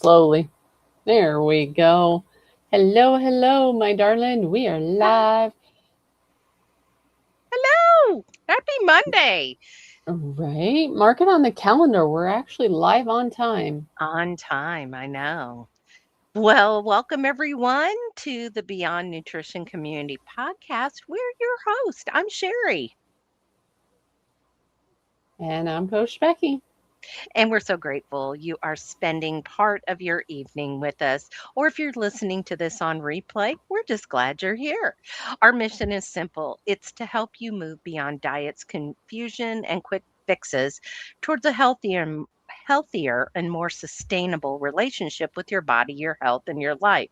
slowly. There we go. Hello, hello, my darling. We are live. Hello. Happy Monday. Right. Mark it on the calendar. We're actually live on time. On time, I know. Well, welcome everyone to the Beyond Nutrition Community Podcast. We're your host. I'm Sherri, And I'm Coach Becky. and we're so grateful you are spending part of your evening with us. Or if you're listening to this on replay, we're just glad you're here. Our mission is simple. It's to help you move beyond diets, confusion, and quick fixes towards a healthier and more sustainable relationship with your body, your health, and your life.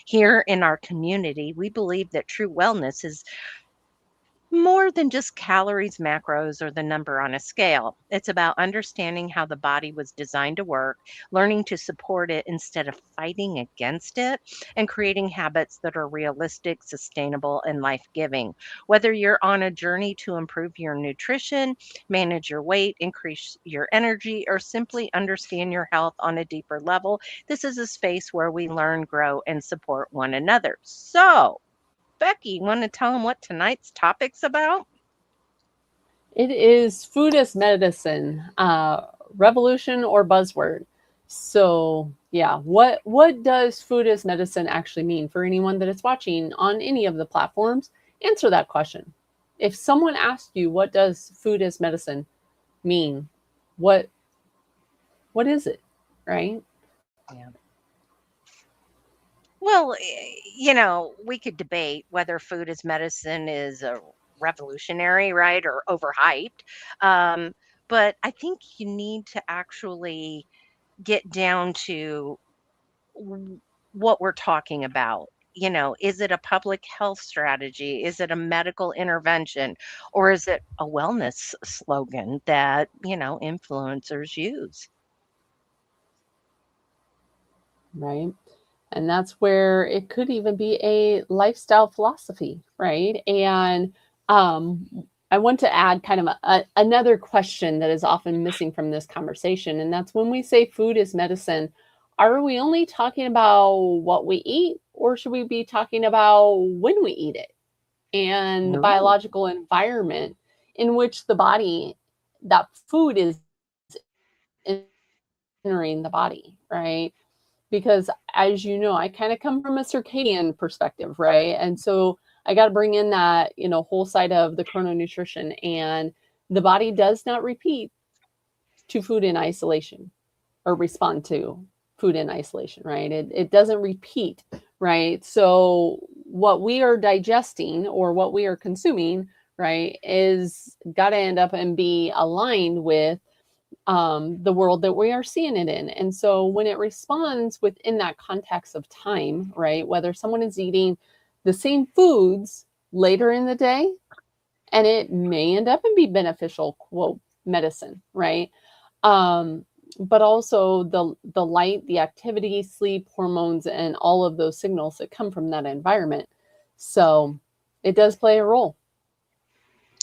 Here in our community, we believe that true wellness is more than just calories, macros, or the number on a scale. It's about understanding how the body was designed to work, learning to support it instead of fighting against it, and creating habits that are realistic, sustainable, and life giving. Whether you're on a journey to improve your nutrition, manage your weight, increase your energy, or simply understand your health on a deeper level, this is a space where we learn, grow, and support one another. So, Becky, want to tell them what tonight's topic's about? It is food as medicine, revolution or buzzword. So, yeah, what does food as medicine actually mean for anyone that is watching on any of the platforms? Answer that question. If someone asked you what does food as medicine mean, what what is it, right? Yeah. Well, we could debate whether food as medicine is a revolutionary, right, or overhyped. Um, but I think you need to actually get down to what we're talking about. Is it a public health strategy? Is it a medical intervention? Or is it a wellness slogan that, influencers use? Right? And that's where it could even be a lifestyle philosophy, right? And I want to add kind of another question that is often missing from this conversation. And that's when we say food is medicine, are we only talking about what we eat, or should we be talking about when we eat it and the No. biological environment in which the body, that food is entering the body, right? Because as you know, I kind of come from a circadian perspective, right? And so I got to bring in that, whole side of the chrononutrition, and the body does not repeat to food in isolation or respond to food in isolation, right? It doesn't repeat, right? So what we are digesting or what we are consuming, right, is got to end up and be aligned with the world that we are seeing it in. And so when it responds within that context of time, right, whether someone is eating the same foods later in the day, and it may end up and be beneficial, quote, medicine, right? Um, but also the light, the activity, sleep, hormones, and all of those signals that come from that environment. So it does play a role.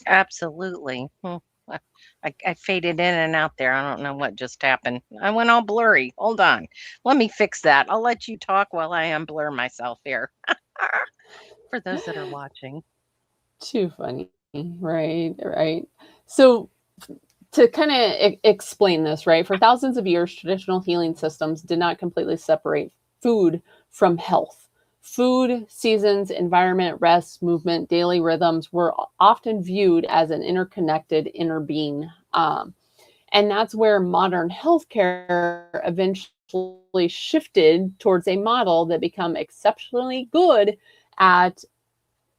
Absolutely. I faded in and out there. I don't know what just happened. I went all blurry. Hold on. Let me fix that. I'll let you talk while I unblur myself here for those that are watching. Too funny, right? Right. So to kind of explain this, right? For thousands of years, traditional healing systems did not completely separate food from health. Food, seasons, environment, rest, movement, daily rhythms were often viewed as an interconnected inner being. And that's where modern healthcare eventually shifted towards a model that became exceptionally good at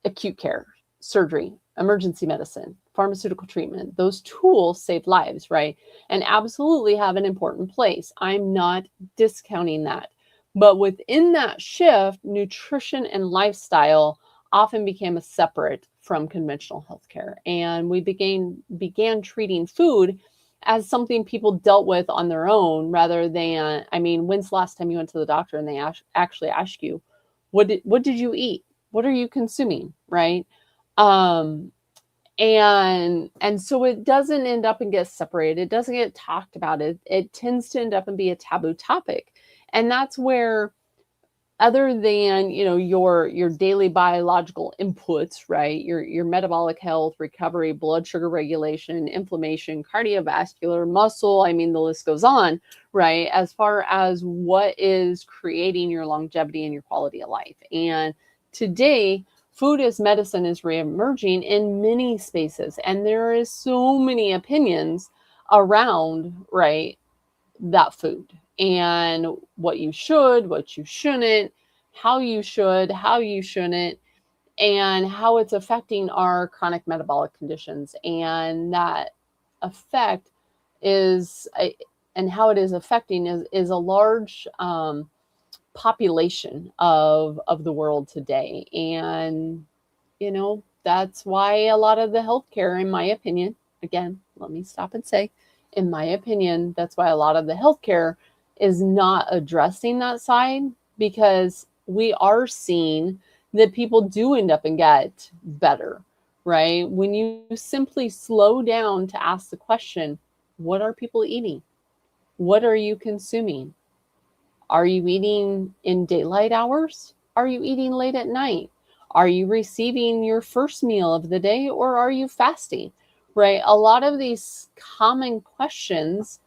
acute care, surgery, emergency medicine, pharmaceutical treatment. Those tools save lives, right? And absolutely have an important place. I'm not discounting that. But within that shift, nutrition and lifestyle often became a separate from conventional healthcare. And we began treating food as something people dealt with on their own rather than, I mean, when's the last time you went to the doctor and they actually ask you, what did you eat? What are you consuming, right? Um, And so it doesn't end up and get separated. It doesn't get talked about. It tends to end up and be a taboo topic. And that's where, other than, your daily biological inputs, right, your metabolic health, recovery, blood sugar regulation, inflammation, cardiovascular, muscle, I mean, the list goes on, right, as far as what is creating your longevity and your quality of life. And today, food as medicine is reemerging in many spaces, and there is so many opinions around, right, that food and what you should, what you shouldn't, how you should, how you shouldn't, and how it's affecting our chronic metabolic conditions. And that effect is, and how it is affecting is a large population of the world today. And that's why a lot of the healthcare, in my opinion, again, let me stop and say, in my opinion, that's why a lot of the healthcare is not addressing that side, because we are seeing that people do end up and get better, right? When you simply slow down to ask the question, what are people eating? What are you consuming? Are you eating in daylight hours? Are you eating late at night? Are you receiving your first meal of the day, or are you fasting? Right? A lot of these common questions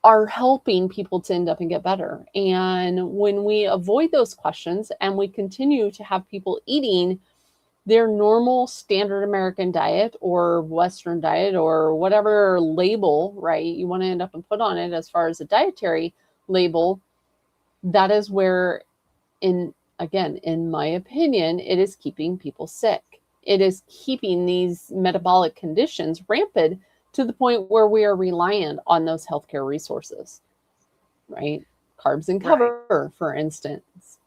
are helping people to end up and get better. And when we avoid those questions and we continue to have people eating their normal standard American diet or Western diet or whatever label, right, you want to end up and put on it as far as a dietary label, that is where, in my opinion, it is keeping people sick. It is keeping these metabolic conditions rampant to the point where we are reliant on those healthcare resources, right? Carbs and Right. cover, for instance.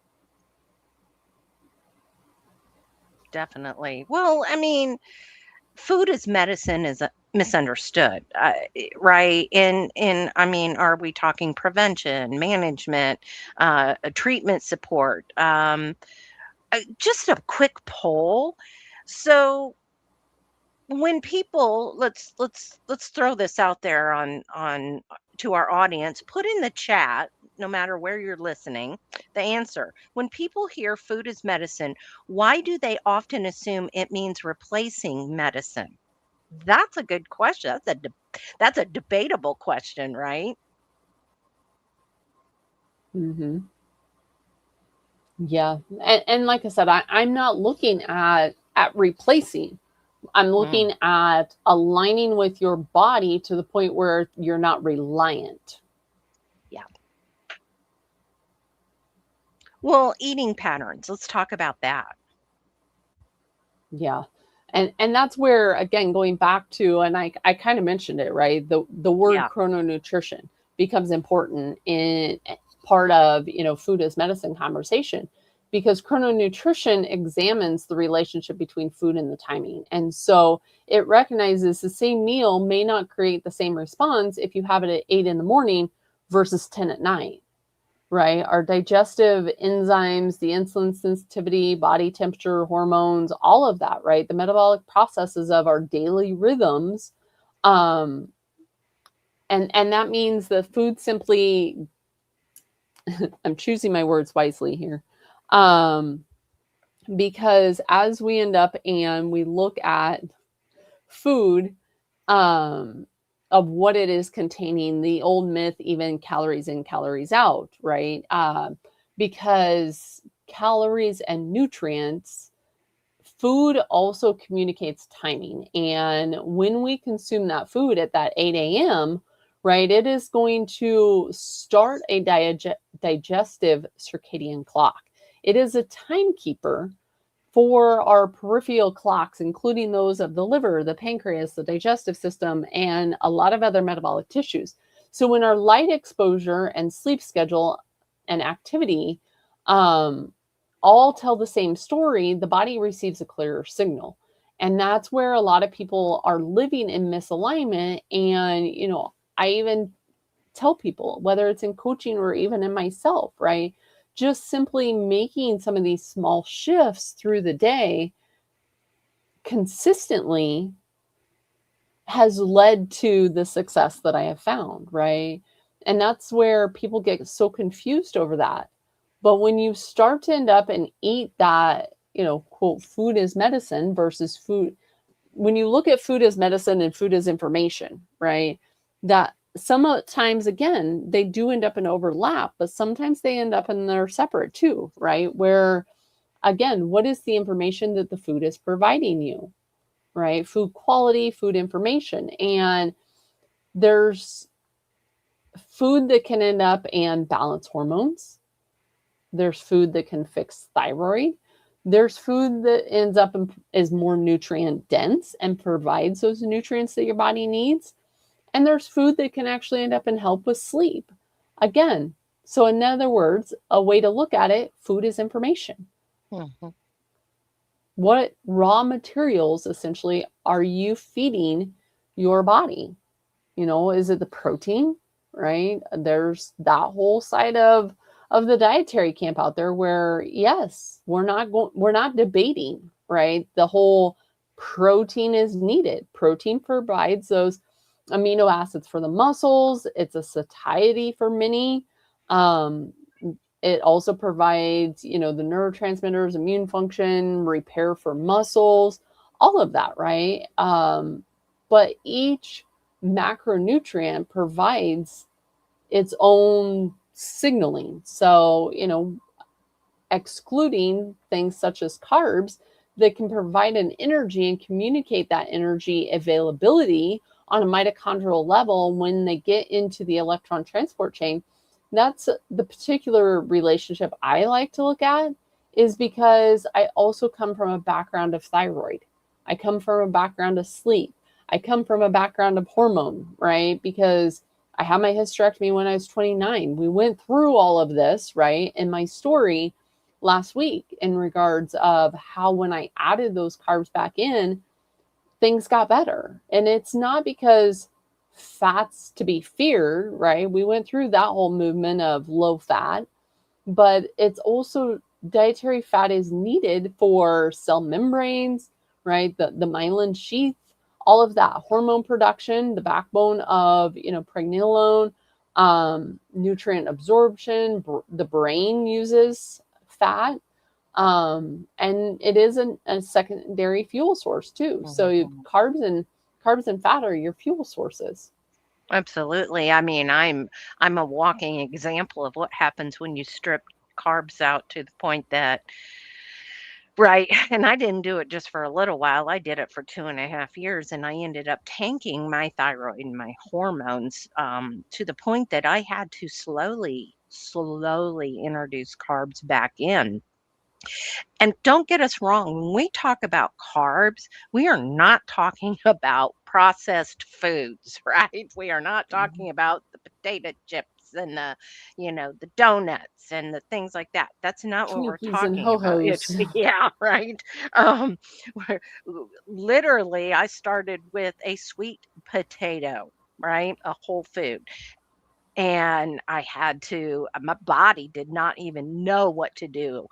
Definitely. Well, I mean, food as medicine is misunderstood, right? And I mean, are we talking prevention, management, treatment support? Just a quick poll. So when people, let's throw this out there on to our audience, put in the chat, no matter where you're listening, the answer. When people hear food is medicine, why do they often assume it means replacing medicine? That's a good question. That's a debatable question, right? Mm-hmm. Yeah. And like I said, I'm not looking at replacing. I'm Mm, looking at aligning with your body to the point where you're not reliant. yeah. Well, eating patterns. Let's talk about that. Yeah. And that's where, again, going back to, and I kind of mentioned it, right? The word Yeah. chrononutrition becomes important in part of, food as medicine conversation, because chrononutrition examines the relationship between food and the timing. And so it recognizes the same meal may not create the same response if you have it at 8 in the morning versus 10 at night, right? Our digestive enzymes, the insulin sensitivity, body temperature, hormones, all of that, right? The metabolic processes of our daily rhythms. Um, and that means the food simply, I'm choosing my words wisely here. Um, because as we end up and we look at food, um, of what it is containing, the old myth, even calories in, calories out, right? Because calories and nutrients, food also communicates timing. And when we consume that food at that 8 a.m., right, it is going to start a digestive circadian clock. It is a timekeeper for our peripheral clocks, including those of the liver, the pancreas, the digestive system, and a lot of other metabolic tissues. So when our light exposure and sleep schedule and activity um, all tell the same story, the body receives a clearer signal. And that's where a lot of people are living in misalignment. And, I even tell people, whether it's in coaching or even in myself, right? Just simply making some of these small shifts through the day consistently has led to the success that I have found, right? And that's where people get so confused over that. But when you start to end up and eat that, quote, food is medicine versus food, when you look at food as medicine and food as information, right? That sometimes, again, they do end up in overlap, but sometimes they end up and they're separate too, right? Where, again, what is the information that the food is providing you, right? Food quality, food information. And there's food that can end up and balance hormones. There's food that can fix thyroid. There's food that ends up and is more nutrient dense and provides those nutrients that your body needs. And there's food that can actually end up and help with sleep. Again, so in other words, a way to look at it, food is information. Mhm. What raw materials essentially are you feeding your body? Is it the protein, right? There's that whole side of the dietary camp out there where, yes, we're not debating, right? The whole protein is needed. Protein provides those amino acids for the muscles. It's a satiety for many. Um, it also provides, the neurotransmitters, immune function, repair for muscles, all of that, right? But each macronutrient provides its own signaling. So, excluding things such as carbs that can provide an energy and communicate that energy availability on a mitochondrial level when they get into the electron transport chain. That's the particular relationship I like to look at, is because I also come from a background of thyroid. I come from a background of sleep. I come from a background of hormone, right? Because I had my hysterectomy when I was 29. We went through all of this, right? And my story last week in regards of how when I added those carbs back in, things got better. And it's not because fat's to be feared, right? We went through that whole movement of low fat, but it's also dietary fat is needed for cell membranes, right? The myelin sheath, all of that hormone production, the backbone of, pregnenolone, nutrient absorption. The brain uses fat, and it is a secondary fuel source too. So Mhm. carbs and fat are your fuel sources. Absolutely. I mean, I'm a walking example of what happens when you strip carbs out to the point that right. And I didn't do it just for a little while. I did it for 2.5 years, and I ended up tanking my thyroid and my hormones to the point that I had to slowly introduce carbs back in. And don't get us wrong, when we talk about carbs, we are not talking about processed foods, right? We are not talking about the potato chips and the donuts and the things like that. That's not what we're Twinkies and talking about. It's ho-hos. yeah, right. Um, where- Literally, I started with a sweet potato, right? A whole food. And I had to my body did not even know what to do,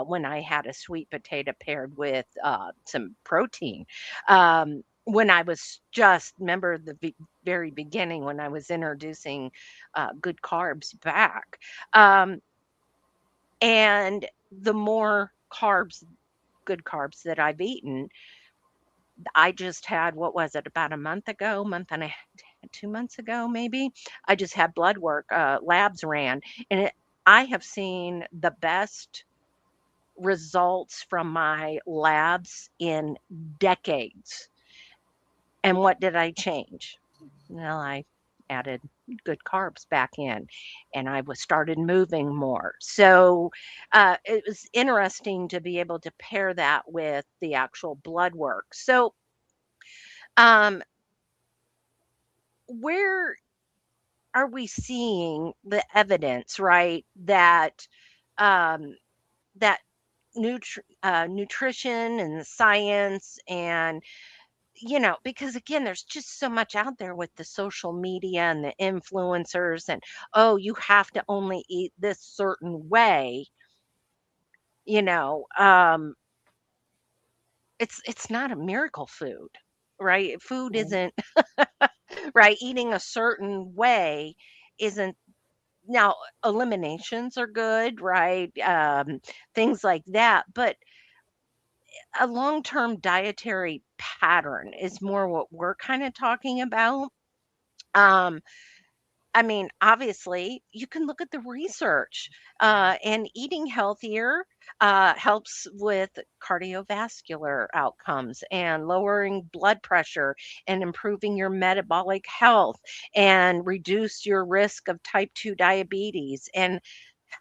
when I had a sweet potato paired with, some protein. When I was just remember the very beginning when I was introducing, good carbs back, um, and the more good carbs that I've eaten, I just had what was it, about a month ago, month and a 2 months ago, maybe. I just had blood work, labs ran, and I have seen the best results from my labs in decades. And what did I change? Well, I added good carbs back in, and I was started moving more. So it was interesting to be able to pair that with the actual blood work. So um, where are we seeing the evidence, right, that um, that nutrition and the science and because again, there's just so much out there with the social media and the influencers and oh, you have to only eat this certain way, you know. it's not a miracle food, right? Food Right. isn't right. Eating a certain way isn't. Now, eliminations are good, right? Things like that. But a long term dietary pattern is more what we're kind of talking about. Um, I mean, obviously, you can look at the research, and eating healthier helps with cardiovascular outcomes and lowering blood pressure and improving your metabolic health and reduce your risk of type 2 diabetes and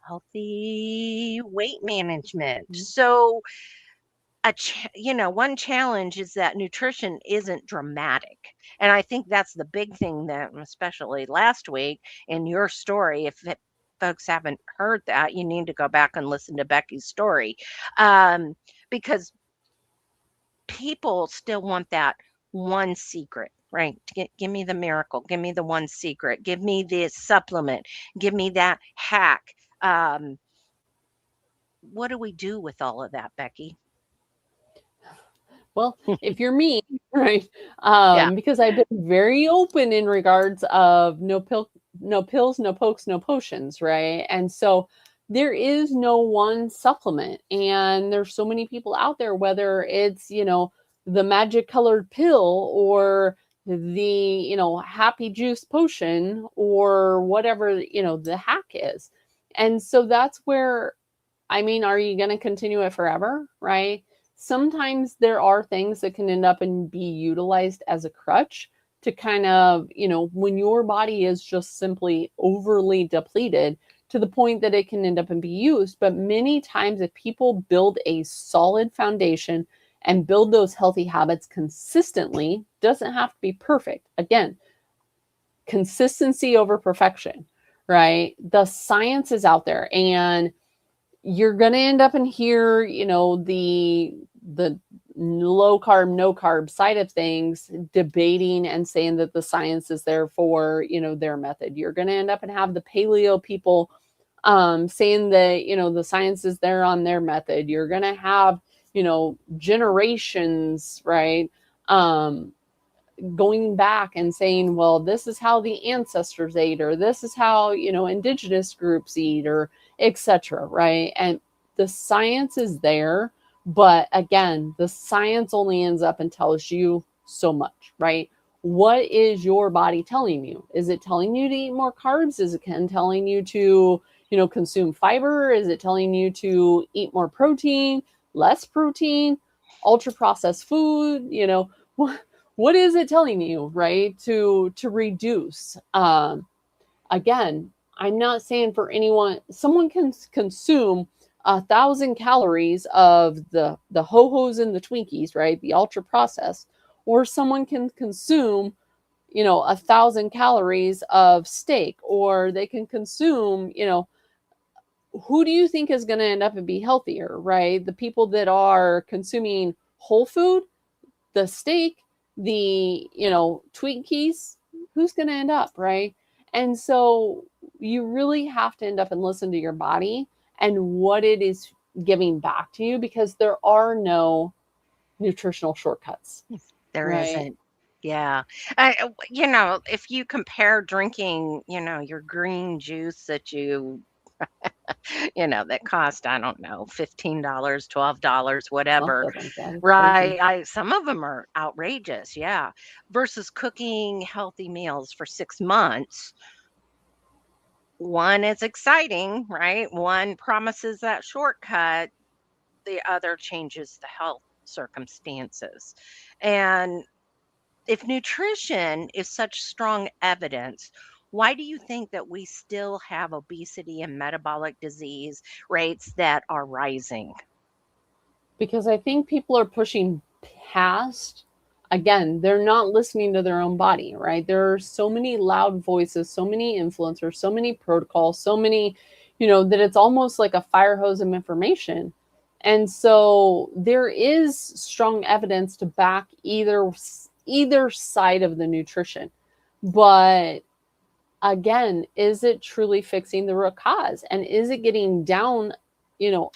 healthy weight management. Mhm. So, one challenge is that nutrition isn't dramatic, and I think that's the big thing that, especially last week in your story, if folks haven't heard that, you need to go back and listen to Becky's story, um, because people still want that one secret, right? Give me the miracle, give me the one secret, give me this supplement, give me that hack. um, what do we do with all of that, Becky? Well, if you're me, right? Yeah. Because I've been very open in regards of no pills, no pokes, no potions, right? And so there is no one supplement, and there's so many people out there, whether it's the magic colored pill or the happy juice potion or whatever the hack is. And so that's where, I mean, are you going to continue it forever, right? Sometimes there are things that can end up and be utilized as a crutch to kind of, when your body is just simply overly depleted to the point that it can end up and be used. But many times, if people build a solid foundation and build those healthy habits consistently, doesn't have to be perfect. Again, consistency over perfection, right? The science is out there, and you're going to end up in here, the low carb, no carb side of things, debating and saying that the science is there for, their method. You're going to end up and have the paleo people saying that, the science is there on their method. You're going to have, generations, right? Going back and saying, well, this is how the ancestors ate, or this is how, indigenous groups eat, or etc. Right? And the science is there, but again, the science only ends up and tells you so much, right? What is your body telling you? Is it telling you to eat more carbs? Is it telling you to, consume fiber? Is it telling you to eat more protein, less protein, ultra processed food? What is it telling you, right? To reduce. Again, I'm not saying for anyone, someone can consume 1,000 calories of the ho-hos and the Twinkies, right? The ultra processed, or someone can consume 1,000 calories of steak, or they can consume, who do you think is going to end up and be healthier, right? The people that are consuming whole food, the steak, the, Twinkies, who's going to end up, right? And so you really have to end up and listen to your body and what it is giving back to you, because there are no nutritional shortcuts, There right? isn't. Yeah. If you compare drinking, your green juice that that cost, I don't know, $15, $12, Most whatever, of them, yeah, it's crazy. right? Some of them are outrageous, yeah. Versus cooking healthy meals for 6 months. One is exciting, right? One promises that shortcut, the other changes the health circumstances. And if nutrition is such strong evidence, why do you think that we still have obesity and metabolic disease rates that are rising? Because I think people are pushing past, again, they're not listening to their own body, right? There are so many loud voices, so many influencers, so many protocols, so many, that it's almost like a fire hose of information. And so there is strong evidence to back either side of the nutrition. But again, is it truly fixing the root cause? And is it getting down?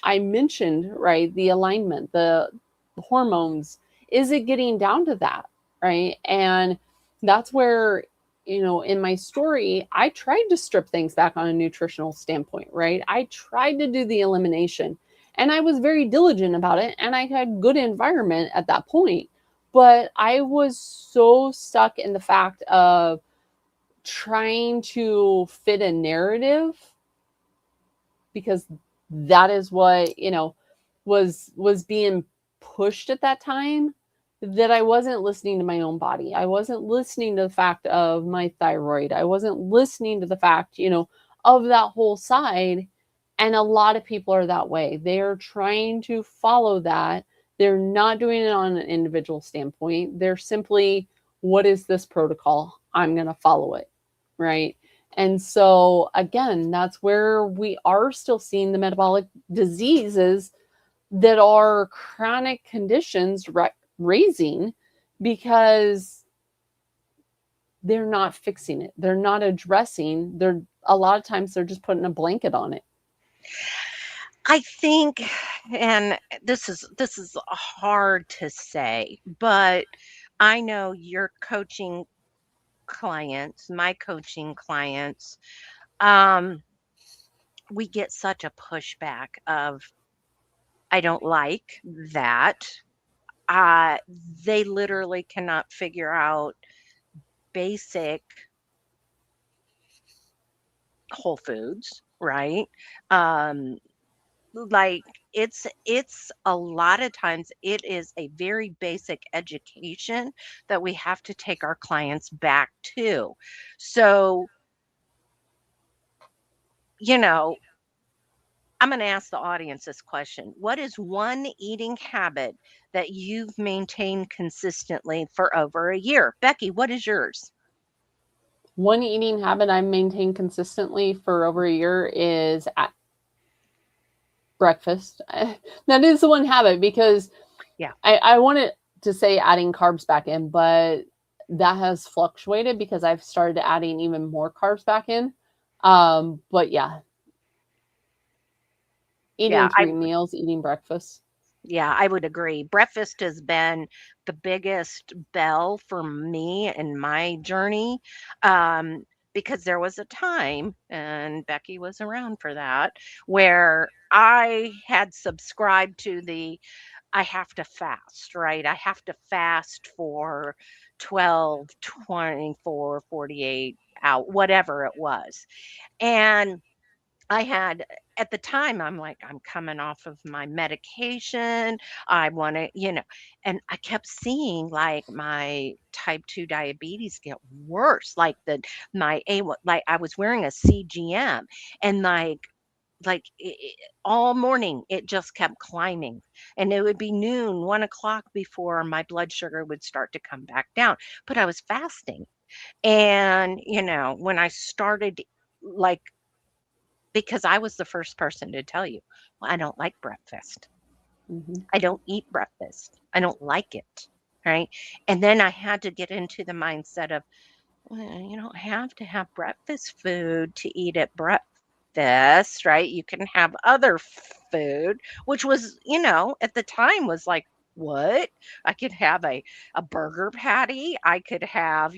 I mentioned, right, the alignment, the hormones, is it getting down to that, right? And that's where, in my story, I tried to strip things back on a nutritional standpoint, right? I tried to do the elimination, and I was very diligent about it, and I had good environment at that point. But I was so stuck in the fact of trying to fit a narrative, because that is what, was being pushed at that time, that I wasn't listening to my own body. I wasn't listening to the fact of my thyroid. I wasn't listening to the fact, of that whole side. And a lot of people are that way. They are trying to follow that. They're not doing it on an individual standpoint. They're simply, what is this protocol? I'm going to follow it. Right. And so, again, that's where we are still seeing the metabolic diseases that are chronic conditions raising, because they're not fixing it. They're not addressing. A lot of times they're just putting a blanket on it. I think, and this is hard to say, but I know your coaching clients, my coaching clients, um, we get such a pushback of, I don't like that. Uh, they literally cannot figure out basic whole foods, right? Um, like it's a lot of times it is a very basic education that we have to take our clients back to. So, you know, I'm going to ask the audience this question. What is one eating habit that you've maintained consistently for over a year? Becky, what is yours? One eating habit I've maintained consistently for over a year is at breakfast. That is the one habit, because Yeah. I wanted to say adding carbs back in, but that has fluctuated because I've started adding even more carbs back in. But yeah, Yeah, eating three meals, eating breakfast. I would agree. Breakfast has been the biggest bell for me in my journey, because there was a time, and Becky was around for that, where I had subscribed to the I have to fast, right? I have to fast for 12, 24, 48 out, whatever it was. And I had at the time, I'm like, I'm coming off of my medication. I want to, and I kept seeing like my type 2 diabetes get worse. Like my like I was wearing a CGM, and all morning it just kept climbing, and it would be noon, 1 o'clock before my blood sugar would start to come back down. But I was fasting. And when I started, like, because I was the first person to tell you, well, I don't like breakfast. Mm-hmm. I don't eat breakfast. I don't like it. Right. And then I had to get into the mindset of, well, you don't have to have breakfast food to eat at breakfast, right? You can have other food, which was, at the time was like, what? I could have a burger patty. I could have,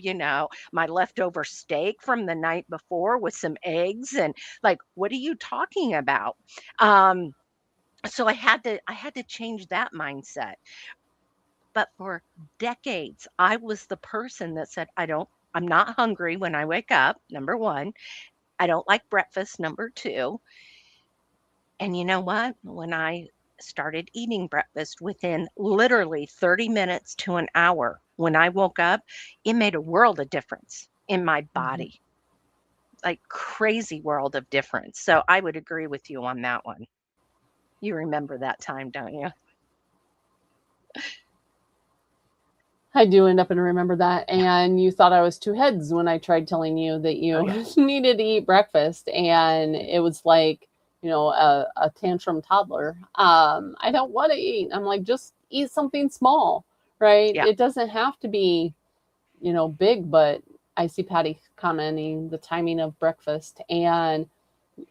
my leftover steak from the night before with some eggs, and like, what are you talking about? Um, so I had to change that mindset. But for decades, I was the person that said, I'm not hungry when I wake up, number 1. I don't like breakfast, number 2. And you know what? When I started eating breakfast, within literally 30 minutes to an hour, when I woke up, it made a world of difference in my Mm-hmm. body, like crazy world of difference. So I would agree with you on that one. You remember that time, don't you? I do end up and remember that. And you thought I was two heads when I tried telling you that Oh, you yeah. needed to eat breakfast. And it was like, a tantrum toddler. I don't want to eat. I'm like, just eat something small, right? Yeah. It doesn't have to be, big, but I see Patty commenting the timing of breakfast. And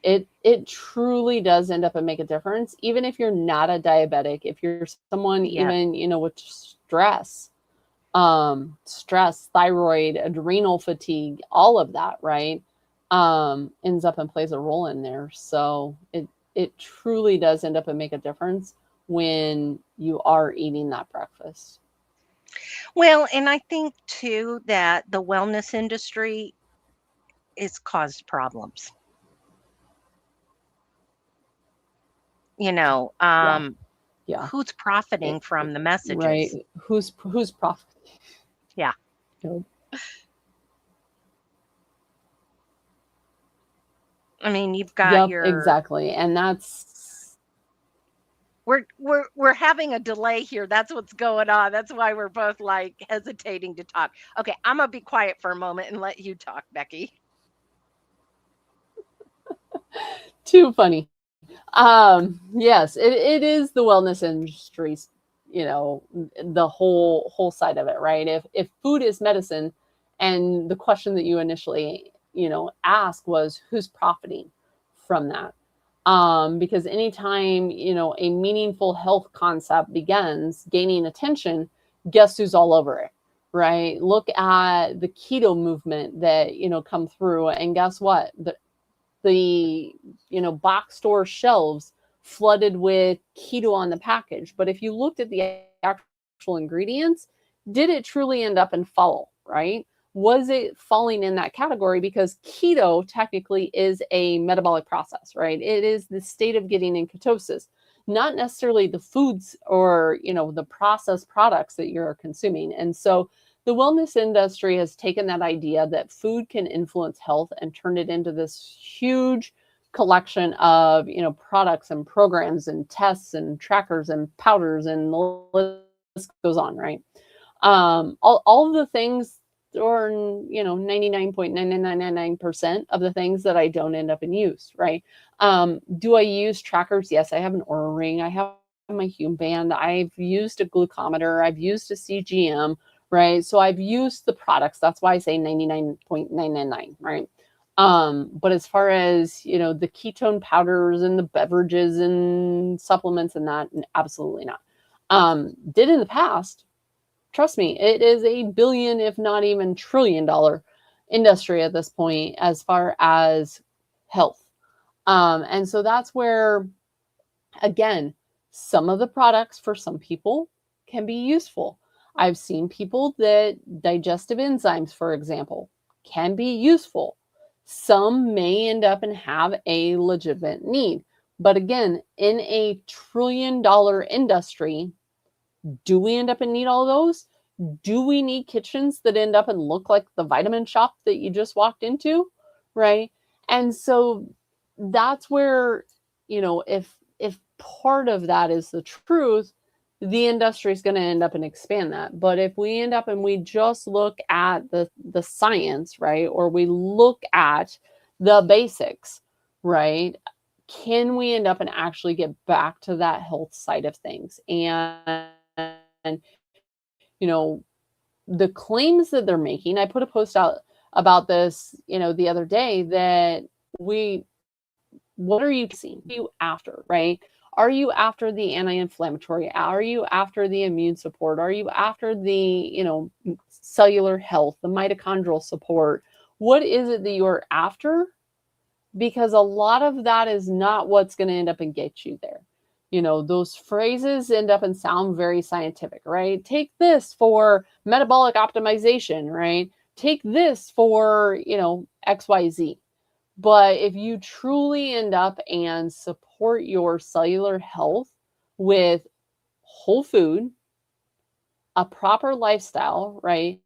It truly does end up and make a difference, even if you're not a diabetic, if you're someone Yeah. even, with stress, thyroid, adrenal fatigue, all of that, right? Ends up and plays a role in there. So it truly does end up and make a difference when you are eating that breakfast. Well, and I think too that the wellness industry has caused problems. You know, Yeah, yeah. who's profiting It, from the right. messages? Who's profit? Yeah. I mean, you've got Yep, your exactly. And that's we're having a delay here. That's what's going on. That's why we're both like hesitating to talk. Okay, I'm gonna be quiet for a moment and let you talk, Becky. too funny. Yes, it is the wellness industry's, the whole side of it, right? If food is medicine, and the question that you initially, asked was who's profiting from that? Because anytime, a meaningful health concept begins gaining attention, guess who's all over it, right? Look at the keto movement that, come through, and guess what? The box store shelves flooded with keto on the package. But if you looked at the actual ingredients, did it truly end up and fall, right? Was it falling in that category? Because keto technically is a metabolic process, right? It is the state of getting in ketosis, not necessarily the foods or, the processed products that you're consuming. And so the wellness industry has taken that idea that food can influence health and turned it into this huge collection of, products and programs and tests and trackers and powders, and the list goes on, right? All of the things, or 99.99999% of the things that I don't end up in use, right? Do I use trackers? Yes, I have an Aura ring, I have my Hume band, I've used a glucometer, I've used a CGM, right? So I've used the products. That's why I say 99.999, right? But as far as, the ketone powders and the beverages and supplements and that, absolutely not. Did in the past. Trust me, it is a billion, if not even $1 trillion industry at this point as far as health. And so that's where, again, some of the products for some people can be useful. I've seen people that digestive enzymes, for example, can be useful. Some may end up and have a legitimate need. But again, in a $1 trillion industry, do we end up and need all those? Do we need kitchens that end up and look like the vitamin shop that you just walked into? Right. And so that's where, if part of that is the truth, the industry is going to end up and expand that. But if we end up and we just look at the science, right, or we look at the basics, right, can we end up and actually get back to that health side of things? And you know the claims that they're making, I put a post out about this, the other day, that we what are you seeing? What are you after, right? Are you after the anti-inflammatory? Are you after the immune support? Are you after the, cellular health, the mitochondrial support? What is it that you're after? Because a lot of that is not what's going to end up and get you there. Those phrases end up and sound very scientific, right? Take this for metabolic optimization, right? Take this for, XYZ. But if you truly end up and support your cellular health with whole food, a proper lifestyle, right?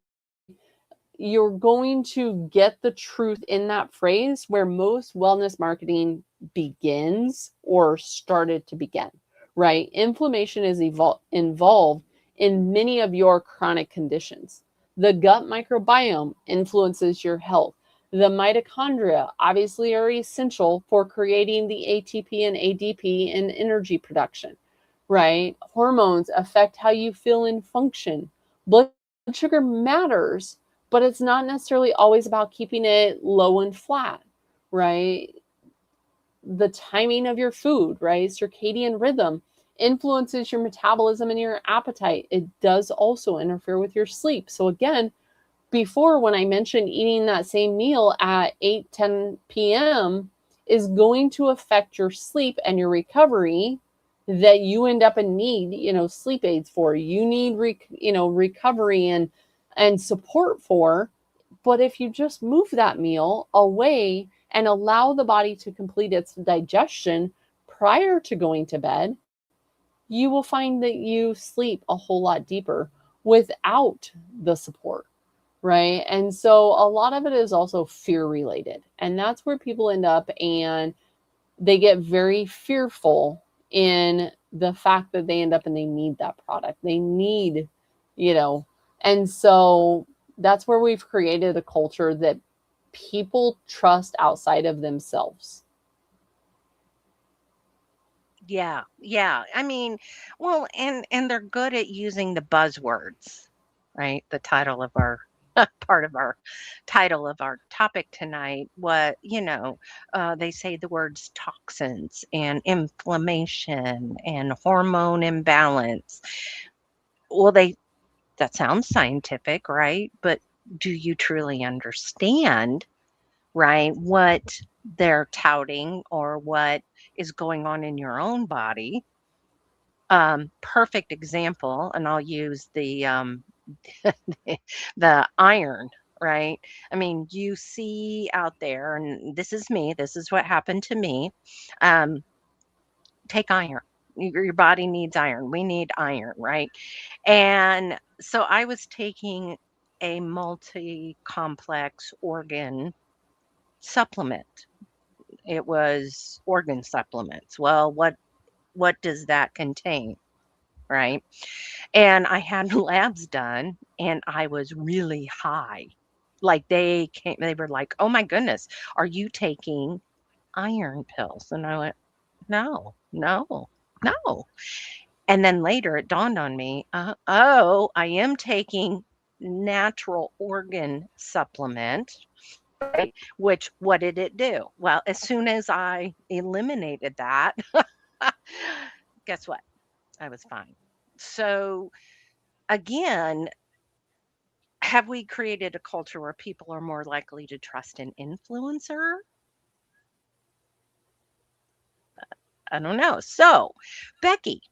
You're going to get the truth in that phrase where most wellness marketing begins or started to begin, right? Inflammation is involved in many of your chronic conditions. The gut microbiome influences your health. The mitochondria obviously are essential for creating the ATP and ADP and energy production, right? Hormones affect how you feel and function. Blood sugar matters, but it's not necessarily always about keeping it low and flat, right? the timing of your food, right? Circadian rhythm influences your metabolism and your appetite. It does also interfere with your sleep. So again, before when I mentioned eating that same meal at 8-10 p.m. is going to affect your sleep and your recovery, that you end up in need, sleep aids for. You need recovery and support for. But if you just move that meal away and allow the body to complete its digestion prior to going to bed, you will find that you sleep a whole lot deeper without the support, right? And so a lot of it is also fear related. And that's where people end up, and they get very fearful in the fact that they end up and they need that product. They need, you know, and so that's where we've created a culture that people trust outside of themselves. Yeah, yeah. I mean, well, and they're good at using the buzzwords, right? The title of our part of our title of our topic tonight. They say the words toxins and inflammation and hormone imbalance. Well, they that sounds scientific, right? But do you truly understand, right, what they're touting or what is going on in your own body? Perfect example, and I'll use the iron, right? I mean, you see out there, and this is me. This is what happened to me. Um, take iron. Your body needs iron. We need iron, right? And so I was taking a multi-complex organ supplement. It was organ supplements. Well, what does that contain, right? And I had labs done and I was really high. Like they were like, "Oh my goodness, are you taking iron pills?" And I went, "No, no, no." And then later it dawned on me, oh, I am taking natural organ supplement, right? Which what did it do? Well, as soon as I eliminated that, guess what? I was fine. So again, have we created a culture where people are more likely to trust an influencer? I don't know. So, Becky,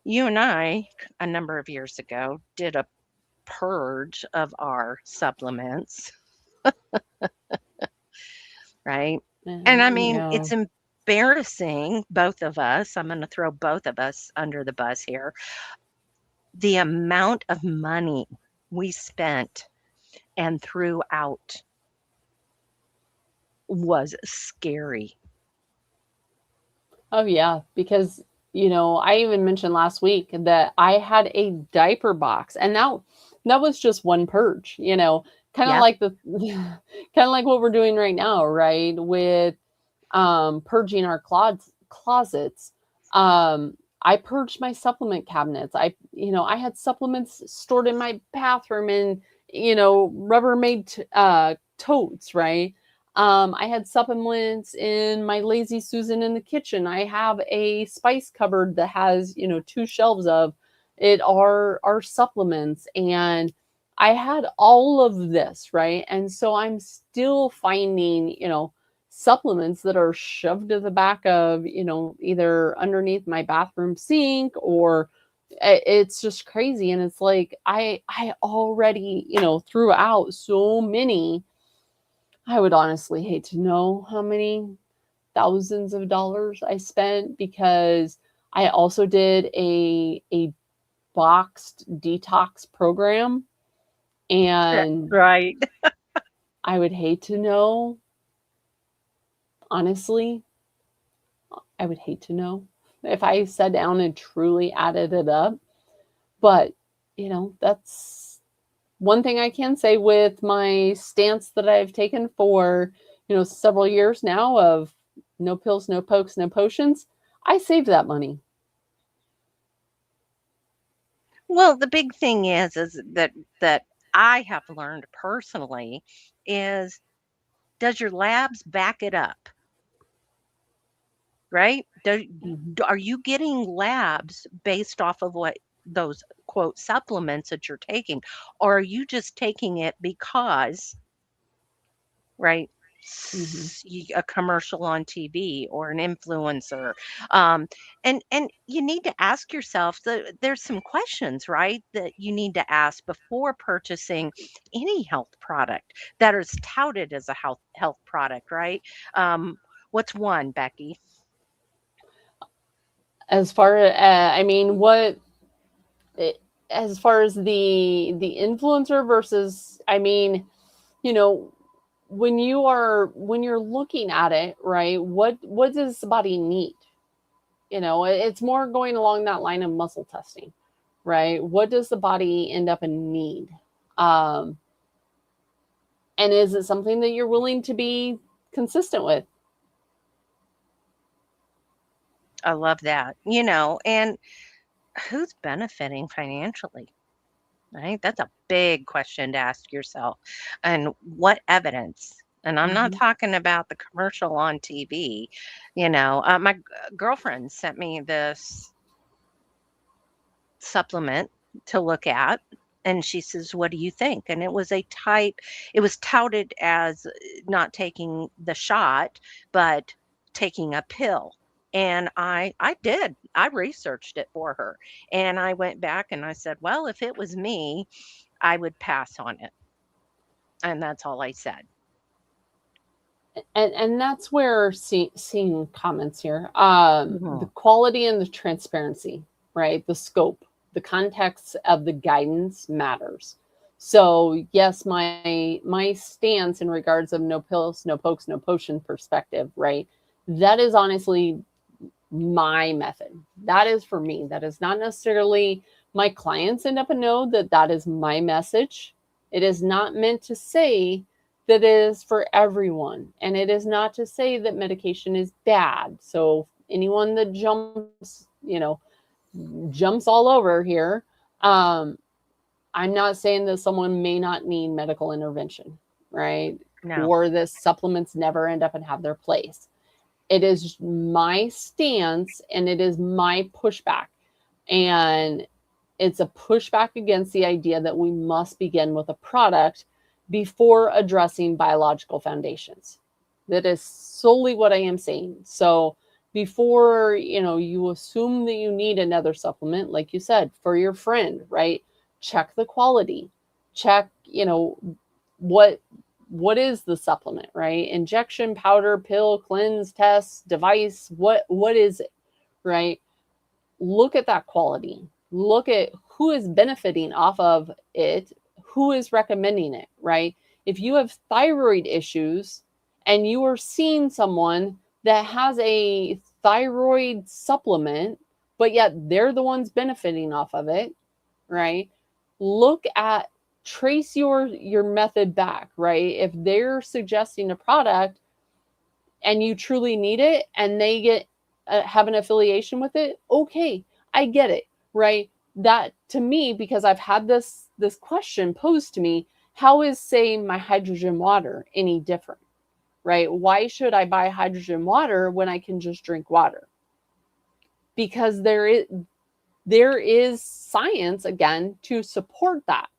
you and I, a number of years ago, did a purge of our supplements, right? And I mean, Yeah. it's embarrassing, both of us. I'm going to throw both of us under the bus here. The amount of money we spent and threw out was scary. Oh yeah, because I even mentioned last week that I had a diaper box, and that was just one purge, kind of Yep. like the kind of like what we're doing right now, right? With purging our closets. I purged my supplement cabinets. I had supplements stored in my bathroom in, Rubbermaid totes, right? I had supplements in my Lazy Susan in the kitchen. I have a spice cupboard that has, two shelves of it are supplements, and I had all of this, right? And so I'm still finding, supplements that are shoved to the back of, either underneath my bathroom sink, or it's just crazy. And it's like I already, threw out so many. I would honestly hate to know how many thousands of dollars I spent, because I also did a boxed detox program, and Right. I would hate to know, honestly, I would hate to know if I sat down and truly added it up. But, that's one thing I can say with my stance that I've taken for, several years now of no pills, no pokes, no potions. I saved that money. Well, the big thing is that I have learned personally is, does your labs back it up? right? Mhm. Are you getting labs based off of what those quote supplements that you're taking? Or are you just taking it because, right? Mhm. A commercial on TV or an influencer, um, and you need to ask yourself. There's some questions, right, that you need to ask before purchasing any health product that is touted as a health product, right? Um, what's one, Becky? As far as I mean, what eh, as far as the influencer versus, I mean, you know, when you're looking at it, right? What does the body need? It's more going along that line of muscle testing, right? What does the body end up in need? Um, and is it something that you're willing to be consistent with? I love that. And who's benefiting financially? Right? That's a big question to ask yourself. And what evidence? And I'm not Mm-hmm. talking about the commercial on TV. My girlfriend sent me this supplement to look at. And she says, "What do you think?" And it was touted as not taking the shot, but taking a pill. And I did. I researched it for her. And I went back and I said, "Well, if it was me, I would pass on it." And that's all I said. And that's where seeing comments here, the Mhm. quality and the transparency, right? The scope, the context of the guidance matters. So yes, my stance in regards of no pills, no pokes, no potion perspective, right? That is honestly my method. That is for me. That is not necessarily my clients end up and know that that is my message. It is not meant to say that it is for everyone. And it is not to say that medication is bad. So anyone that jumps all over here, um, I'm not saying that someone may not need medical intervention, right? No. Or that supplements never end up and have their place. It is my stance and it is my pushback. And it's a pushback against the idea that we must begin with a product before addressing biological foundations. That is solely what I am saying. So before, you assume that you need another supplement, like you said, for your friend, right? Check the quality. Check, what what is the supplement, right? Injection, powder, pill, cleanse, test, device, what is it, right? Look at that quality. Look at who is benefiting off of it, who is recommending it, right? If you have thyroid issues and you are seeing someone that has a thyroid supplement, but yet they're the ones benefiting off of it, right? Look at trace your method back, right? If they're suggesting a product and you truly need it and they get have an affiliation with it, okay, I get it, right? That to me, because I've had this question posed to me, how is, say, my hydrogen water any different, right? Why should I buy hydrogen water when I can just drink water? Because there is science again to support that,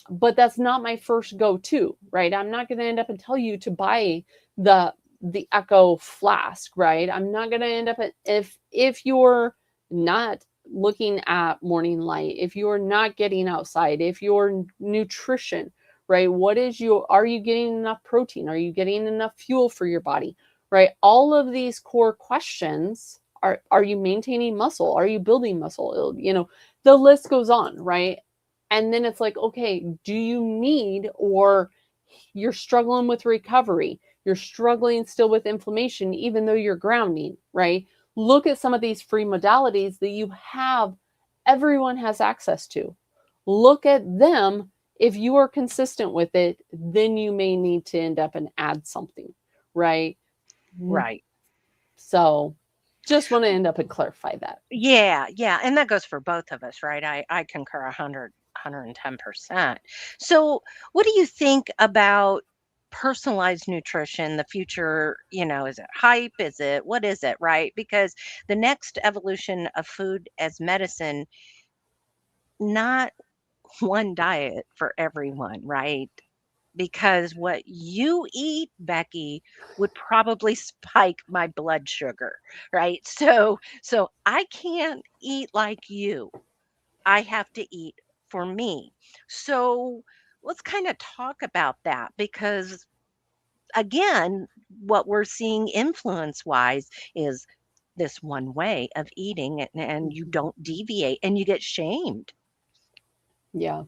but that's not my first go-to, right? I'm not going to end up and tell you to buy the the Echo flask, right? I'm not going to end up at, if you're not looking at morning light, if you're not getting outside, if your nutrition, right? What is your Are you getting enough protein? Are you getting enough fuel for your body? Right? All of these core questions, are you maintaining muscle? Are you building muscle? The list goes on, right? And then it's like, okay, do you need, or you're struggling with recovery, you're struggling still with inflammation even though you're grounding, right? Look at some of these free modalities that you have, everyone has access to. Look at them. If you are consistent with it, then you may need to end up and add something, right? Right. So just want to end up and clarify that. Yeah, yeah, and that goes for both of us, right? I concur 110%. So, what do you think about personalized nutrition, the future, is it hype? What is it, right? Because the next evolution of food as medicine, not one diet for everyone, right? Because what you eat, Becky, would probably spike my blood sugar, right? So I can't eat like you. I have to eat for me. So let's kind of talk about that because again, what we're seeing influence wise is this one way of eating and you Mhm. don't deviate and you get shamed. Yeah,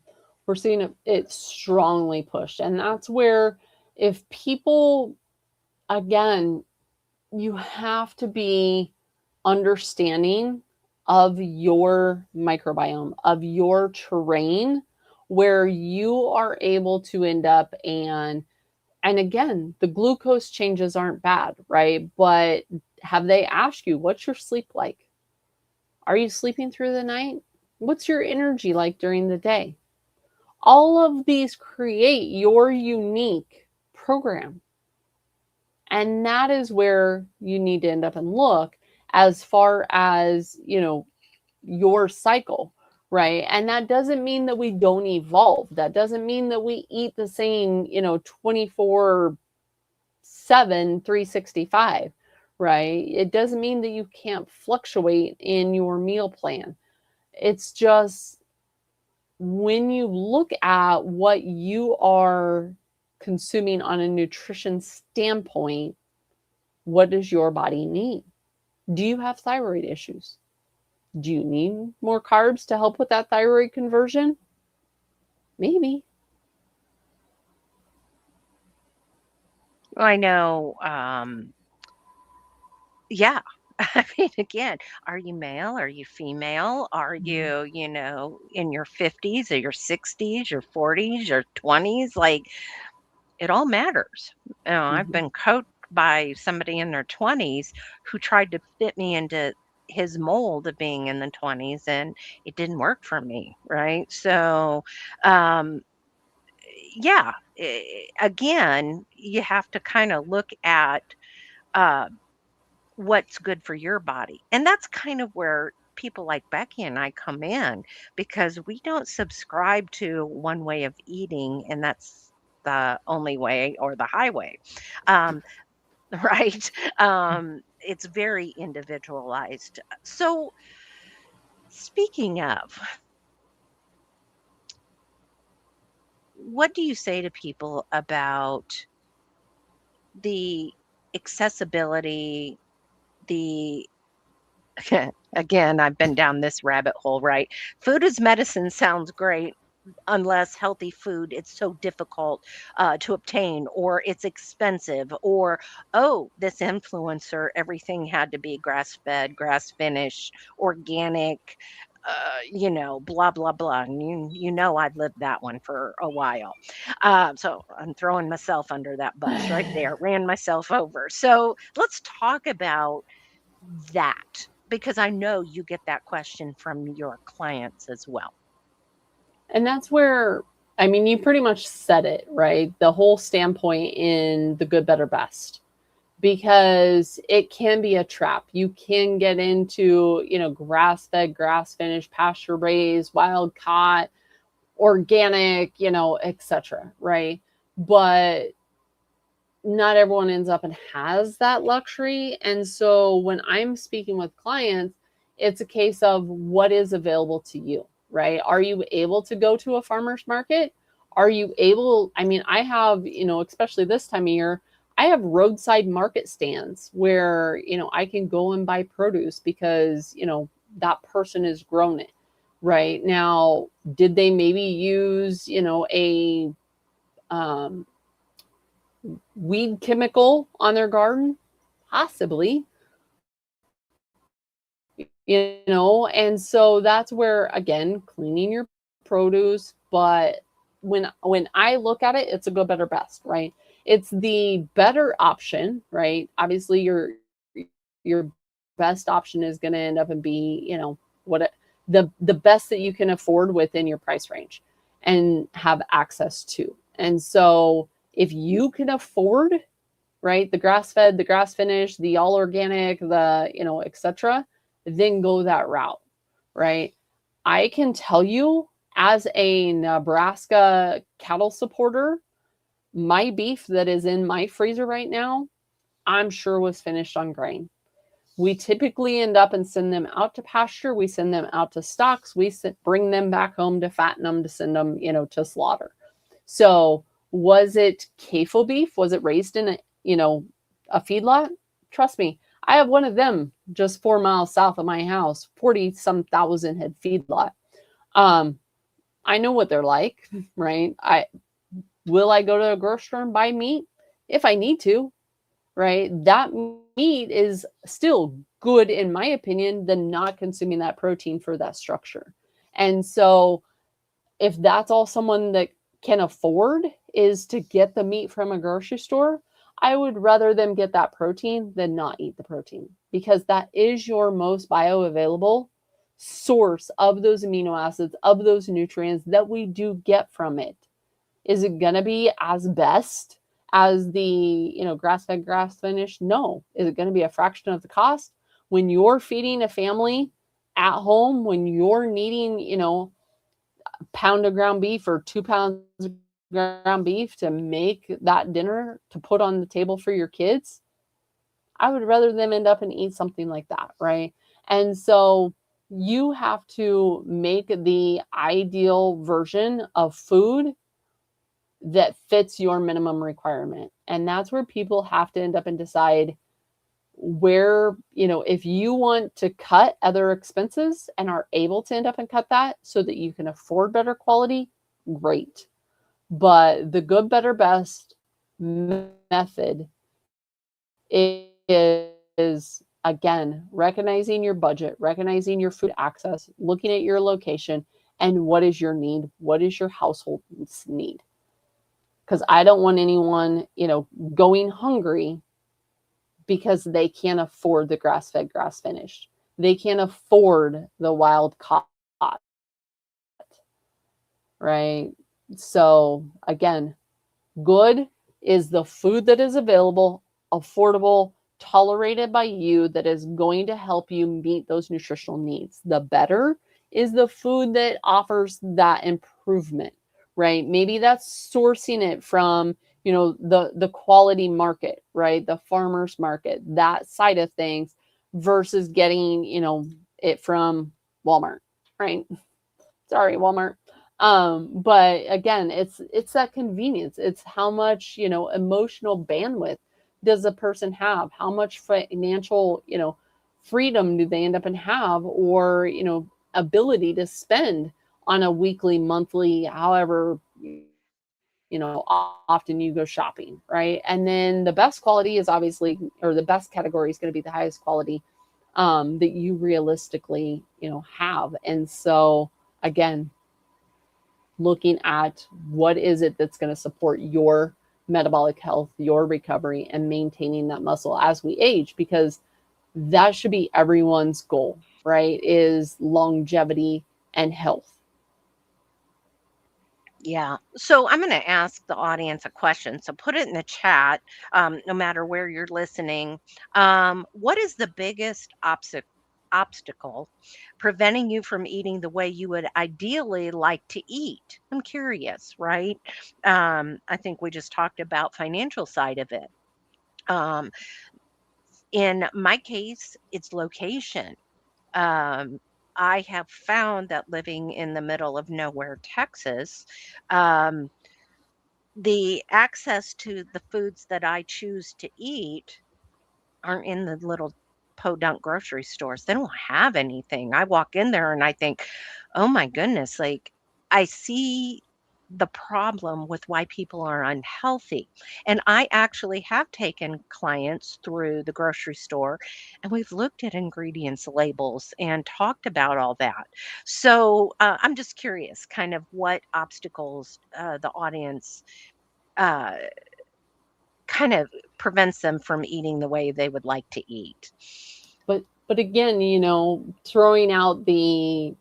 we're seeing it strongly pushed. And that's where, if people, again, you have to be understanding of your microbiome, of your terrain, where you are able to end up. And again, the glucose changes aren't bad, right? But have they asked you, what's your sleep like? Are you sleeping through the night? What's your energy like during the day? All of these create your unique program. And that is where you need to end up and look, as far as, your cycle, right? And that doesn't mean that we don't evolve. That doesn't mean that we eat the same, 24/7, 365, right? It doesn't mean that you can't fluctuate in your meal plan. It's just, when you look at what you are consuming on a nutrition standpoint, what does your body need? Do you have thyroid issues? Do you need more carbs to help with that thyroid conversion? Maybe. I know. Yeah. I mean, again, are you male? Are you female? Are Mhm. you, in your 50s or your 60s, your 40s, your 20s? Like, it all matters. I've Mhm. been coached by somebody in their 20s who tried to fit me into his mold of being in the 20s, and it didn't work for me, right? So, um, yeah, again, you have to kind of look at uh, what's good for your body. And that's kind of where people like Becky and I come in because we don't subscribe to one way of eating, and that's the only way or the highway. Um, right? It's very individualized. So, speaking of, what do you say to people about the accessibility, the again, I've been down this rabbit hole, right? Food as medicine sounds great unless healthy food, it's so difficult to obtain or it's expensive or, oh, this influencer, everything had to be grass fed, grass finished, organic, blah, blah, blah. And I've lived that one for a while. So I'm throwing myself under that bus right there, ran myself over. So let's talk about that because I know you get that question from your clients as well. And that's where, I mean, you pretty much said it, right? The whole standpoint in the good, better, best, because it can be a trap. You can get into, grass fed, grass finished, pasture raised, wild caught, organic, etc. Right? But not everyone ends up and has that luxury. And so when I'm speaking with clients, it's a case of what is available to you, right? Are you able to go to a farmer's market? Are you able? I mean, I have, especially this time of year, I have roadside market stands where, I can go and buy produce because, that person has grown it. Right now, did they maybe use, a um, weed chemical on their garden? Possibly, and so that's where, again, cleaning your produce. But when I look at it, it's a good, better, best, right? It's the better option, right? Obviously, your best option is going to end up and be, what the best that you can afford within your price range and have access to. And so If you can afford, right, the grass fed, the grass finished, the all organic, the, etc., then go that route, right? I can tell you, as a Nebraska cattle supporter, my beef that is in my freezer right now, I'm sure was finished on grain. We typically end up and send them out to pasture. We send them out to stocks. We bring them back home to fatten them, to send them, to slaughter. So was it CAFO beef? Was it raised in a feedlot? Trust me, I have one of them just 4 miles south of my house, 40 some thousand head feedlot. I know what they're like, right? Will I go to a grocery store and buy meat if I need to, right? That meat is still good, in my opinion, than not consuming that protein for that structure. And so if that's all someone that can afford is to get the meat from a grocery store, I would rather them get that protein than not eat the protein, because that is your most bioavailable source of those amino acids, of those nutrients that we do get from it. Is it going to be as best as the, grass fed, grass finished? No. Is it going to be a fraction of the cost? When you're feeding a family at home, when you're needing, a pound of ground beef or 2 pounds of ground beef to make that dinner to put on the table for your kids, I would rather them end up and eat something like that, right? And so you have to make the ideal version of food that fits your minimum requirement. And that's where people have to end up and decide where, if you want to cut other expenses and are able to end up and cut that so that you can afford better quality, great. But the good, better, best method is, again, recognizing your budget, recognizing your food access, looking at your location, and what is your need? What is your household's need? Because I don't want anyone, going hungry because they can't afford the grass-fed, grass-finished. They can't afford the wild caught, right? So again, good is the food that is available, affordable, tolerated by you, that is going to help you meet those nutritional needs. The better is the food that offers that improvement, right? Maybe that's sourcing it from, the quality market, right? The farmer's market, that side of things, versus getting, it from Walmart, right? Sorry, Walmart. But again, it's that convenience. It's how much, emotional bandwidth does a person have? How much financial, freedom do they end up and have, or, ability to spend on a weekly, monthly, however, often you go shopping, right? And then the best quality is obviously, or the best category is going to be the highest quality that you realistically, have. And so again, looking at what is it that's going to support your metabolic health, your recovery, and maintaining that muscle as we age, because that should be everyone's goal, right? Is longevity and health. Yeah. So I'm going to ask the audience a question. So put it in the chat, no matter where you're listening. What is the biggest obstacle preventing you from eating the way you would ideally like to eat? I'm curious, right? I think we just talked about financial side of it. Um, in my case, it's location. Um, I have found that living in the middle of nowhere, Texas, um, the access to the foods that I choose to eat aren't in the little podunk grocery stores. They don't have anything. I walk in there and I think, "Oh my goodness," like, I see the problem with why people are unhealthy. And I actually have taken clients through the grocery store, and we've looked at ingredients labels and talked about all that. So, I'm just curious kind of what obstacles, the audience, uh, kind of prevents them from eating the way they would like to eat. But again, throwing out the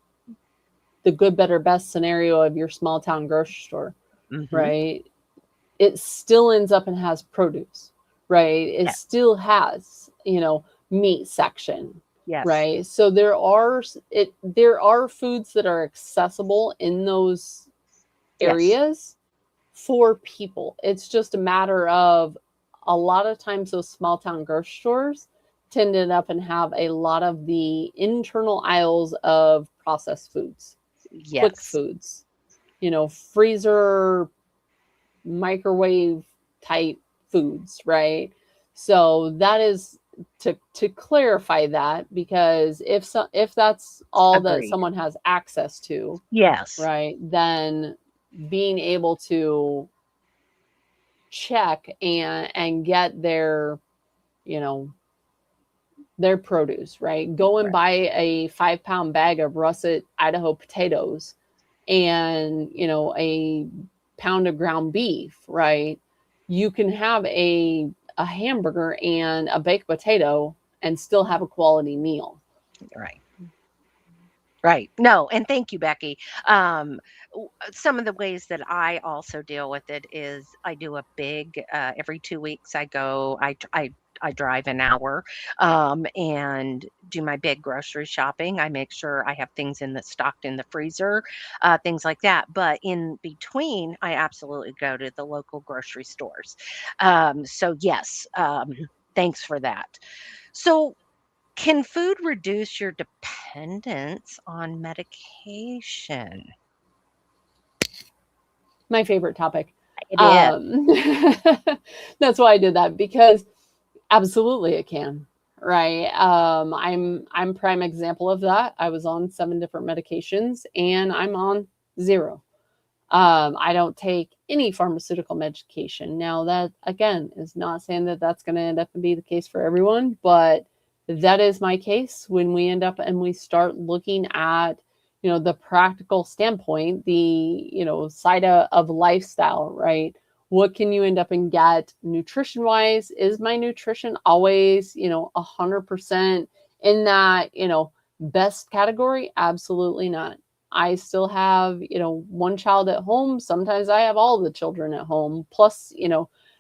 good, better, best scenario of your small town grocery store, Mhm. right? it still ends up and has produce, right? It Yeah. still has, meat section, Yes. right? So there are foods that are accessible in those Yes. areas for people. It's just a matter of a lot of times those small town grocery stores tend to end up and have a lot of the internal aisles of processed foods, quick Yes. foods, freezer, microwave type foods, right? So that is to clarify that, because if that's all that Agreed. someone has access to, Yes. right, then being able to check and get you know their produce, right, go and Right. buy a 5 pound bag of russet Idaho potatoes and a pound of ground beef, right, you can have a hamburger and a baked potato and still have a quality meal. Right. Right. No, and thank you, Becky. Some of the ways that I also deal with it is I do a big every 2 weeks. I drive an hour and do my big grocery shopping. I make sure I have things in the stocked in the freezer, things like that. But in between, I absolutely go to the local grocery stores. So yes, thanks for that. So can food reduce your dependence on medication? My favorite topic. It is. um that's why I did that, because absolutely it can, right? I'm prime example of that. I was on 7 different medications and I'm on 0. I don't take any pharmaceutical medication. Now, that again is not saying that that's going to end up and be the case for everyone, but that is my case. When we end up and we start looking at, the practical standpoint, the, side of lifestyle, right? What can you end up and get nutrition wise? Is my nutrition always, 100% in that, best category? Absolutely not. I still have, one child at home. Sometimes I have all the children at home, plus,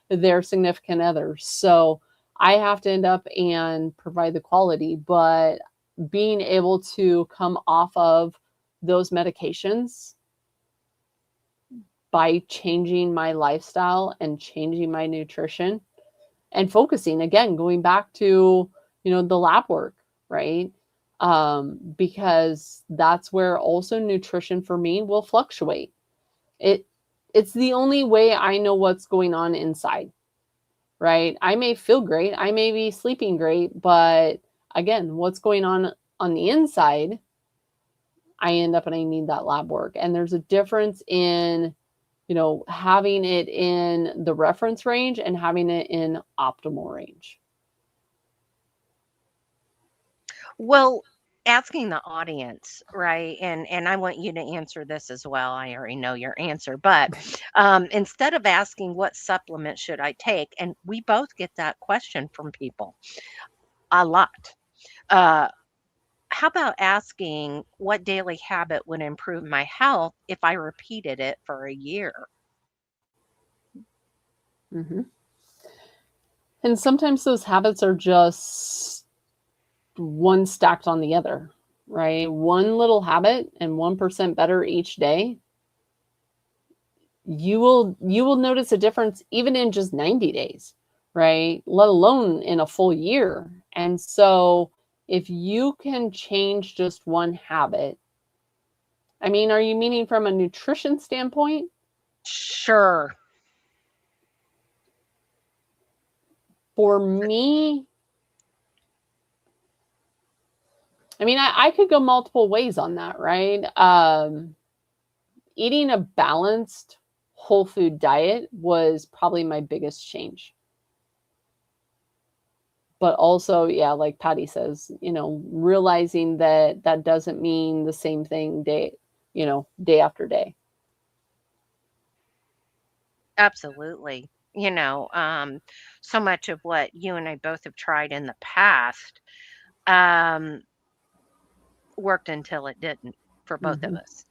their significant others. So I have to end up and provide the quality, but being able to come off of those medications by changing my lifestyle and changing my nutrition and focusing, again, going back to, the lab work, right? Because that's where also nutrition for me will fluctuate. it it's the only way I know what's going on inside, right? I may feel great, I may be sleeping great, but again, what's going on the inside, I end up and I need that lab work. And there's a difference in, having it in the reference range and having it in optimal range. Well, asking the audience, right? And I want you to answer this as well. I already know your answer, but instead of asking what supplement should I take, and we both get that question from people a lot. Uh, how about asking what daily habit would improve my health if I repeated it for a year? Hmm. And sometimes those habits are just one stacked on the other, right? One little habit and 1% better each day, you will notice a difference even in just 90 days, right? Let alone in a full year. And so if you can change just one habit, I mean, are you meaning from a nutrition standpoint? Sure. For me, I mean, I could go multiple ways on that, right? Eating a balanced whole food diet was probably my biggest change. But also, yeah, like Patty says, realizing that that doesn't mean the same thing day after day. Absolutely. So much of what you and I both have tried in the past um, worked until it didn't for both of Hmm. us.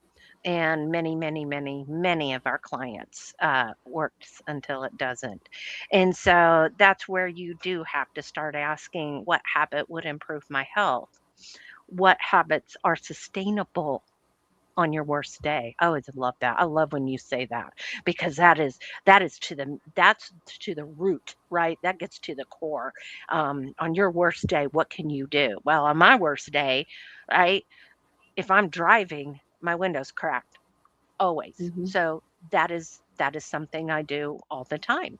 And many, many, many, many of our clients works until it doesn't. And so that's where you do have to start asking what habit would improve my health? What habits are sustainable on your worst day? I always love that. I love when you say that because that's to the root, right? That gets to the core. On your worst day, what can you do? Well, on my worst day, right? If I'm driving, my window's cracked always. Mhm. So that is something I do all the time.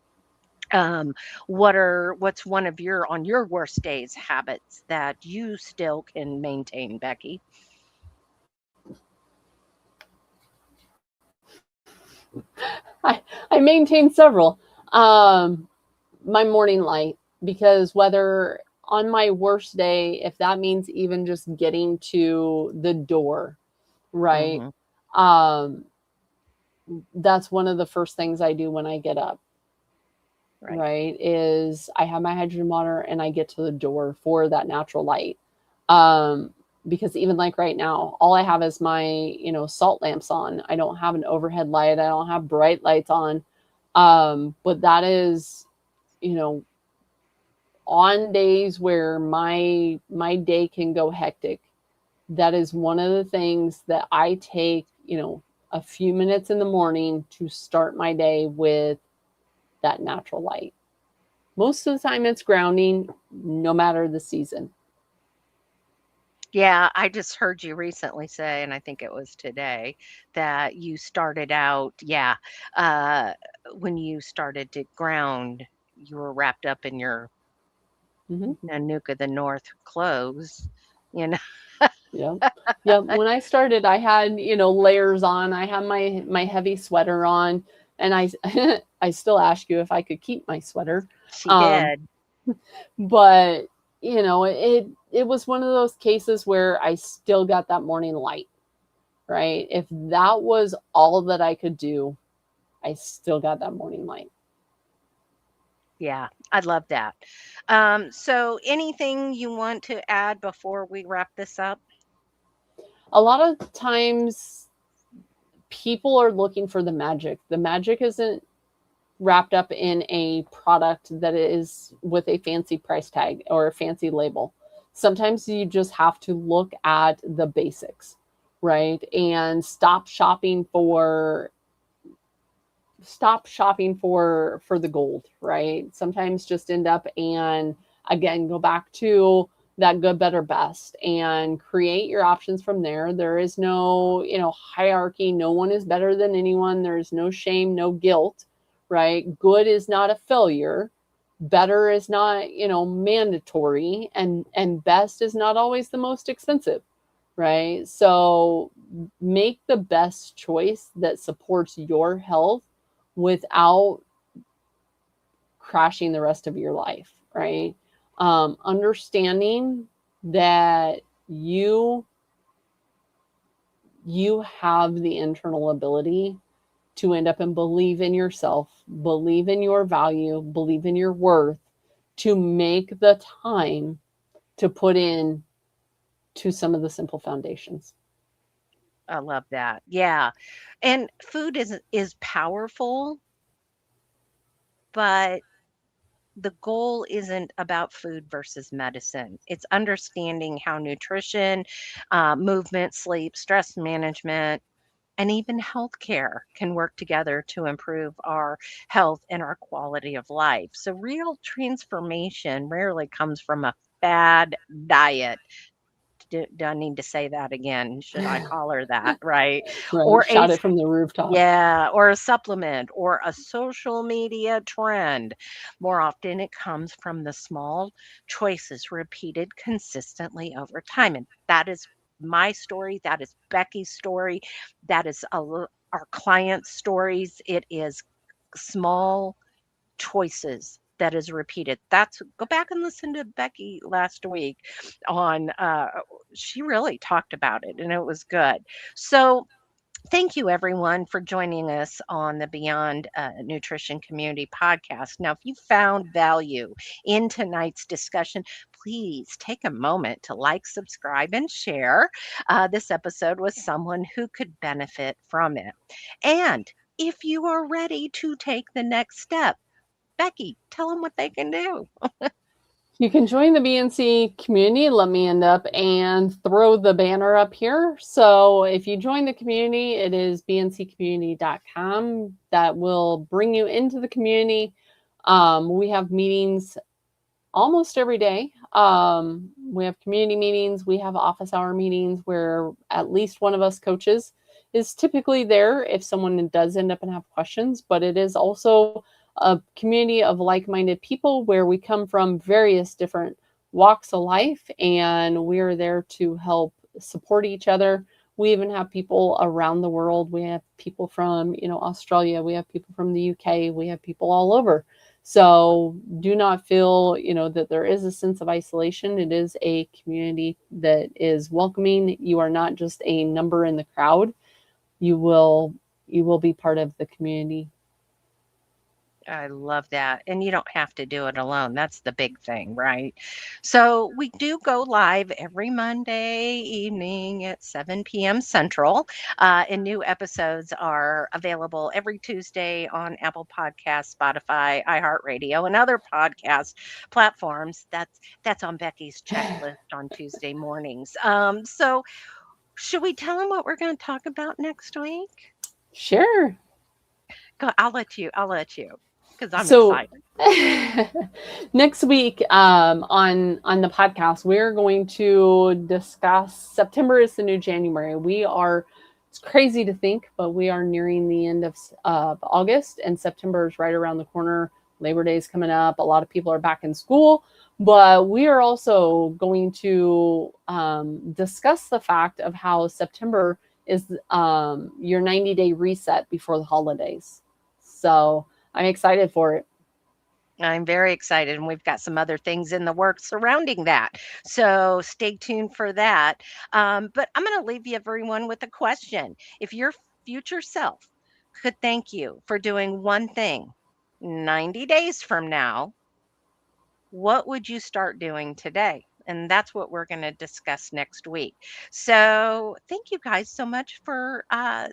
What's one of your on your worst days habits that you still can maintain, Becky? I maintain several. My morning light, because whether on my worst day, if that means even just getting to the door, right? Hmm. Um, that's one of the first things I do when I get up, Right. right? Is I have my hydrogen monitor and I get to the door for that natural light. Um, because even like right now, all I have is my, salt lamps on. I don't have an overhead light. I don't have bright lights on. But that is, you know, on days where my day can go hectic, that is one of the things that I take, a few minutes in the morning to start my day with that natural light. Most of the time it's grounding, no matter the season. Yeah, I just heard you recently say, and I think it was today, that you started out, yeah, uh, when you started to ground, you were wrapped up in your Hmm. Nanook of the North clothes, you know. Yeah. Yeah. When I started, I had, layers on. I had my heavy sweater on, and I I still ask you if I could keep my sweater. She Um, did. but it was one of those cases where I still got that morning light, right? If that was all that I could do, I still got that morning light. Yeah, I love that. So anything you want to add before we wrap this up? A lot of times people are looking for the magic. The magic isn't wrapped up in a product that is with a fancy price tag or a fancy label. Sometimes you just have to look at the basics, right? And stop shopping for the gold, right? Sometimes just end up and again go back to that good, better, best and create your options from there. There is no, hierarchy. No one is better than anyone. There's no shame, no guilt, right? Good is not a failure. Better is not, mandatory, and best is not always the most expensive, right? So make the best choice that supports your health without crashing the rest of your life, right? Understanding that you have the internal ability to end up and believe in yourself, believe in your value, believe in your worth, to make the time to put in to some of the simple foundations. I love that. Yeah. And food is powerful, but the goal isn't about food versus medicine. It's understanding how nutrition, movement, sleep, stress management, and even healthcare can work together to improve our health and our quality of life. So, real transformation rarely comes from a bad diet. Do I need to say that again? Should I call her that? Right. Right? Or a Shout it from the rooftop. yeah, or a supplement or a social media trend. More often, it comes from the small choices repeated consistently over time. And that is my story. That is Becky's story. That is our clients' stories. It is small choices that is repeated. That's go back and listen to Becky last week on she really talked about it and it was good. So Thank you, everyone, for joining us on the Beyond Nutrition Community podcast. Now, if you found value in tonight's discussion, please take a moment to like, subscribe, and share this episode with someone who could benefit from it. And if you are ready to take the next step, Becky, tell them what they can do. You can join the BNC community. Let me end up and throw the banner up here. So if you join the community, it is bnccommunity.com. That will bring you into the community. We have meetings almost every day. We have community meetings, we have office hour meetings where at least one of us coaches is typically there if someone does end up and have questions. But it is also a community of like-minded people where we come from various different walks of life, and we are there to help support each other. We even have people around the world. We have people from, Australia. We have people from the UK. We have people all over. So do not feel, that there is a sense of isolation. It is a community that is welcoming. You are not just a number in the crowd. You will be part of the community. I love that. And you don't have to do it alone. That's the big thing, right? So we do go live every Monday evening at 7 p.m. Central. And new episodes are available every Tuesday on Apple Podcasts, Spotify, iHeartRadio, and other podcast platforms. That's on Becky's checklist on Tuesday mornings. So should we tell them what we're going to talk about next week? Sure. I'll let you. I'll let you because I'm So excited. next week on the podcast, we're going to discuss September is the new January. It's crazy to think, but we are nearing the end of August, and September is right around the corner. Labor Day is coming up. A lot of people are back in school, but we are also going to discuss the fact of how September is your 90-day reset before the holidays. So I'm excited for it. I'm very excited, and we've got some other things in the works surrounding that. So stay tuned for that. But I'm going to leave you everyone with a question. If your future self could thank you for doing one thing 90 days from now, what would you start doing today? And that's what we're going to discuss next week. So, thank you guys so much for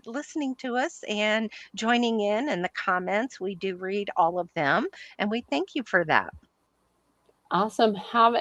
listening to us and joining in the comments. We do read all of them, and we thank you for that. Awesome. Have